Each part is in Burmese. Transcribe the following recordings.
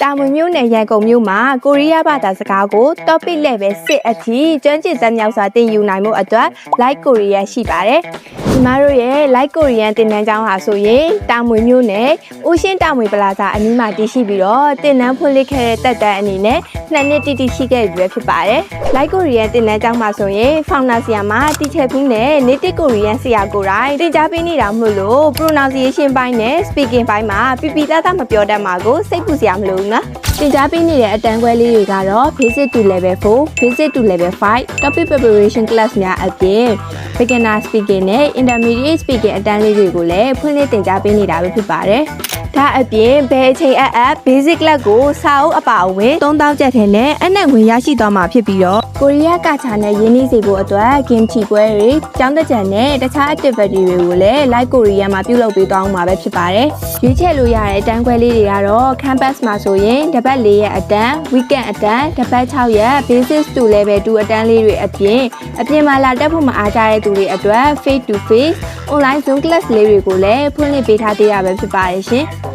တာမွေမျိုးနဲ့ရန်ကုန်မြို့မှာကိုရီးယားဘာသာစကားကို topic level 6အထိကျွမ်းကျင်သက်မြောက်စွာသင်ယူနိုင်မှုအတွက် Like Korean ရှိပါတယ်။ညီမတို့ရဲ့ Like Korean သင်တန်းကျောင်းဟာဆိုရင်တာမွေမျိုးနဲ့ဦးရှင်းတာမွေပလာဇာအနီးမှာတည်ရှိပြီးတော့သင်တန်းဖွင့်လှစ်ခဲ့တဲ့တက်တန်းအနေနဲ့2နှစ်တိတိရှိခဲ့ပြီပဲဖြစ်ပါတယ်။ Like Korean သင်တန်းကျောင်းမှာဆိုရင် founder ဆရာမတီချယ်ဖူးနဲ့ native Korean ဆရာကိုယ်တိုင်သင်ကြားပေးနေတာမို့လို့ pronunciation ပိုင်းနဲ့ speaking ပိုင်းမှာပြပြသားသားမပြောတတ်မှာကိုစိတ်ပူစရာမလိုဘူးနော်။သင်ကြားပေးနေတဲ့အတန်းခွဲလေးတွေကတော့ basic to level 4, basic to level 5, topic preparation class များအပြင် beginner speaking နဲ့ intermediate speaking အတန်းလေးတွေကိုလည်းဖွင့်လှစ်သင်ကြားပေးနေတာပဲဖြစ်ပါတယ်။ဒါအပြင်ဘယ်အချိန်အပ် basic class ကိုစာအုပ်အပါအဝင်3000ကျပ်ထဲနဲ့အနက်ငွေရရှိသွားမှာဖြစ်ပြီးတော့ကိုရီးယားကချာနဲ့ရင်းနှီးစေဖို့အတွက် game ချီပွဲတွေကျောင်းတက်ကြံနဲ့တခြား activity တွေကိုလည်း Like Korean မှာပြုလုပ်ပေးသွားအောင်မှာပဲဖြစ်ပါတယ်။ရွေးချယ်လို့ရတဲ့အတန်းခွဲလေးတွေကတော့ campus မှာဆိုရင်တစ်ပတ်4ရက်အတန်း weekend အတန်းတစ်ပတ်6ရက် basic to level 2အတန်းလေးတွေအပြင်မှာလာတက်ဖို့မအားကြတဲ့သူတွေအတွက် face to face online zoom class လေးတွေကိုလည်းဖွင့်လှစ်ပေးထားသေးရပဲဖြစ်ပါတယ်ရှင်။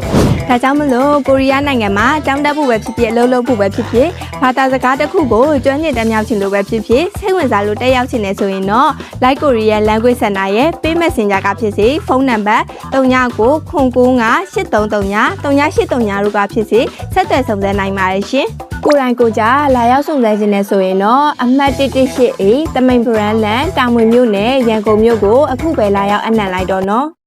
ဒါကြောင့်မလို့ကိုရီးယားနိုင်ငံမှာကျောင်းတက်ဖို့ပဲဖြစ်ဖြစ်အလုပ်လုပ်ဖို့ပဲဖြစ်ဖြစ်ဘာသာစကားတစ်ခုကိုကျွမ်းကျင်တတ်မြောက်ချင်လို့ပဲဖြစ်ဖြစ်စိတ်ဝင်စားလို့တက်ရောက်ချင်နေဆိုရင်တော့ Like Korean Language Center ရဲ့ Pay Messenger ကဖြစ်စေဖုန်းနံပါတ်39958333 3839တို့ကဖြစ်စေဆက်သွယ်ဆောင်ရွက်နိုင်ပါတယ်ရှင်။ကိုယ်တိုင်ကိုကြလာရောက်ဆောင်ရွက်ခြင်းနဲ့ဆိုရင်တော့အမှတ်118A တမိန် brand လန်တာမွေမြို့နယ်ရန်ကုန်မြို့ကိုအခုပဲလာရောက်အနှံ့လိုက်တော့နော်။